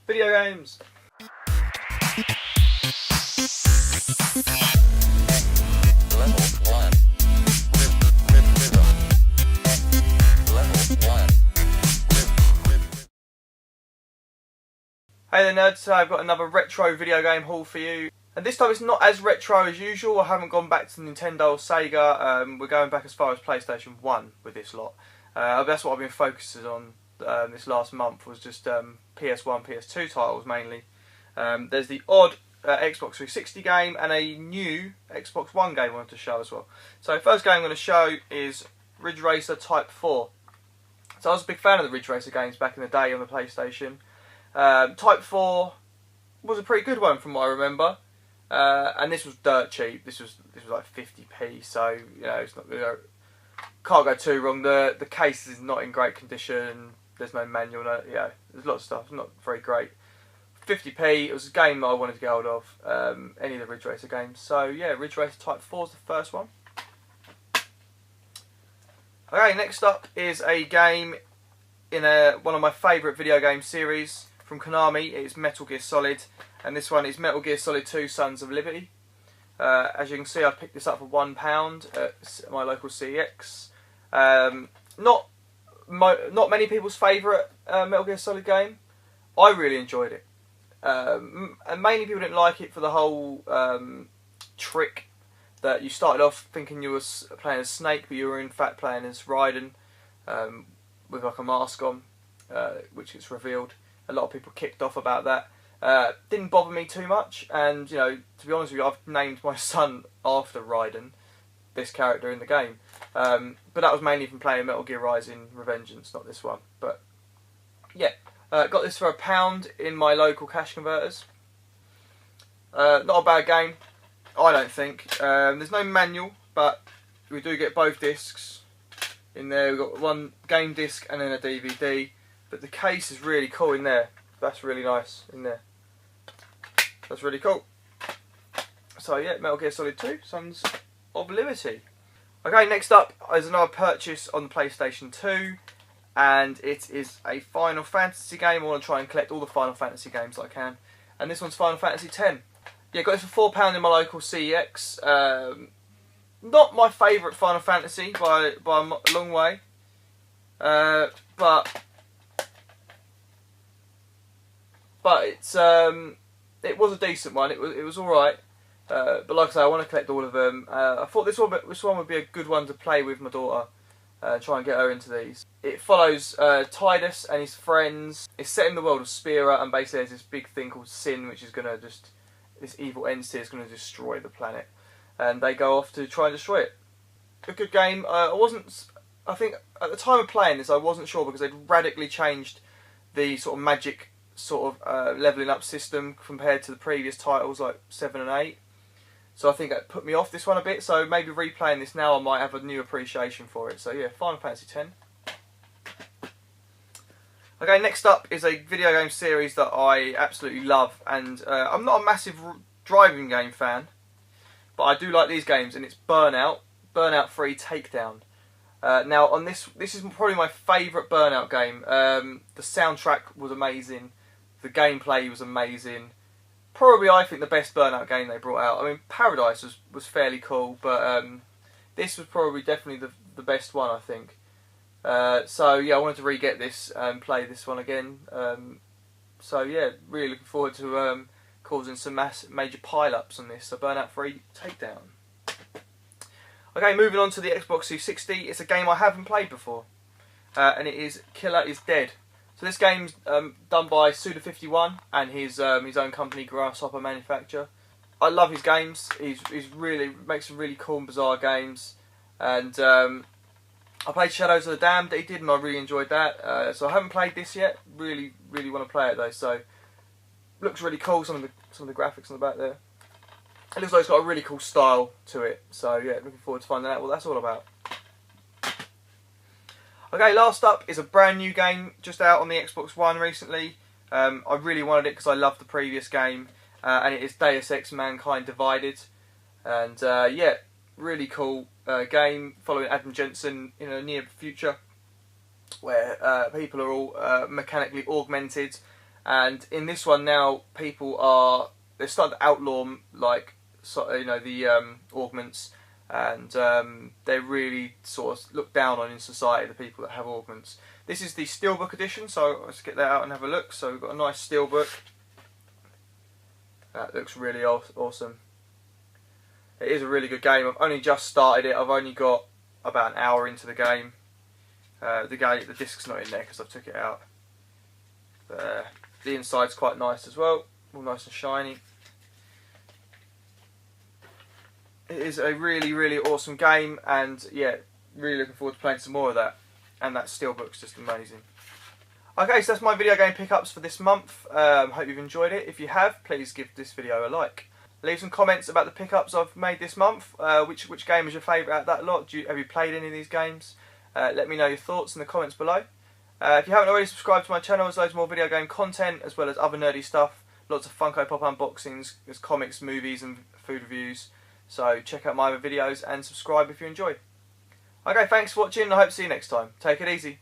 Video games. Hey there nerds, so I've got another retro video game haul for you. And this time it's not as retro as usual. I haven't gone back to Nintendo or Sega. We're going back as far as PlayStation 1 with this lot. That's what I've been focusing on this last month, was just PS1, PS2 titles mainly. There's the odd Xbox 360 game and a new Xbox One game I wanted to show as well. So first game I'm going to show is Ridge Racer Type 4. So I was a big fan of the Ridge Racer games back in the day on the PlayStation. Type 4 was a pretty good one from what I remember, and this was dirt cheap. This was like 50p, so you know it's not can't go too wrong. The case is not in great condition. There's no manual. There's a lot of stuff. It's not very great. 50p. It was a game that I wanted to get hold of. Any of the Ridge Racer games. So yeah, Ridge Racer Type 4 is the first one. Okay, next up is a game in one of my favourite video game series from Konami. It's Metal Gear Solid, and this one is Metal Gear Solid 2 Sons of Liberty. As you can see, I picked this up for £1 at my local CEX. Not many people's favourite Metal Gear Solid game. I really enjoyed it, and mainly people didn't like it for the whole trick that you started off thinking you were playing as Snake, but you were in fact playing as Raiden, with like a mask on, which is revealed. A lot of people kicked off about that. Didn't bother me too much, and you know, to be honest with you, I've named my son after Raiden, this character in the game. But that was mainly from playing Metal Gear Rising: Revengeance, not this one. But yeah, got this for £1 in my local cash converters. Not a bad game, I don't think. There's no manual, but we do get both discs in there. We've got one game disc and then a DVD. But the case is really cool in there. That's really nice in there. That's really cool. So yeah, Metal Gear Solid 2, Sons of Liberty. Okay, next up is another purchase on the PlayStation 2. And it is a Final Fantasy game. I want to try and collect all the Final Fantasy games that I can. And this one's Final Fantasy X. Yeah, got this for £4 in my local CEX. Not my favourite Final Fantasy by a long way. But it was a decent one. It was all right. But like I say, I want to collect all of them. I thought this one would be a good one to play with my daughter. Try and get her into these. It follows Tidus and his friends. It's set in the world of Spira, and basically there's this big thing called Sin, which is gonna this evil entity is gonna destroy the planet, and they go off to try and destroy it. A good game. I think at the time of playing this, I wasn't sure because they'd radically changed the sort of magic leveling up system compared to the previous titles like 7 and 8. So I think that put me off this one a bit. So maybe replaying this now, I might have a new appreciation for it. So yeah, Final Fantasy X. Okay, next up is a video game series that I absolutely love, and I'm not a massive driving game fan, but I do like these games, and it's Burnout 3 Takedown. Now on this is probably my favourite Burnout game. The soundtrack was amazing, the gameplay was amazing. Probably I think the best Burnout game they brought out. I mean, Paradise was fairly cool, but this was probably definitely the best one, I think. So yeah, I wanted to re-get this and play this one again. So yeah, really looking forward to causing some major pile-ups on this. So Burnout 3 Takedown. Okay, moving on to the Xbox 360. It's a game I haven't played before, and it is Killer is Dead. So this game's done by Suda51 and his own company, Grasshopper Manufacture. I love his games. He's really makes some really cool and bizarre games, and I played Shadows of the Damned that he did, and I really enjoyed that. So I haven't played this yet. Really want to play it though. So looks really cool. Some of the graphics on the back there. It looks like it's got a really cool style to it. So yeah, looking forward to finding out what that's all about. Okay, last up is a brand new game just out on the Xbox One recently. I really wanted it because I loved the previous game, and it is Deus Ex Mankind Divided. And yeah, really cool game following Adam Jensen in a near future where people are all mechanically augmented, And in this one now, they're starting to outlaw the augments, and they're really sort of looked down on in society, the people that have augments. This is the Steelbook edition, so let's get that out and have a look. So we've got a nice Steelbook. That looks really awesome. It is a really good game. I've only just started it. I've only got about an hour into the game. The disc's not in there because I took it out. But, the inside's quite nice as well, all nice and shiny. It is a really, really awesome game, and yeah, really looking forward to playing some more of that. And that Steelbook's just amazing. Okay, so that's my video game pickups for this month. Hope you've enjoyed it. If you have, please give this video a like. Leave some comments about the pickups I've made this month. Which game is your favourite out of that lot? Have you played any of these games? Let me know your thoughts in the comments below. If you haven't already subscribed to my channel, there's loads more video game content as well as other nerdy stuff. Lots of Funko Pop unboxings, there's comics, movies and food reviews. So check out my other videos and subscribe if you enjoy. Okay, thanks for watching and I hope to see you next time. Take it easy.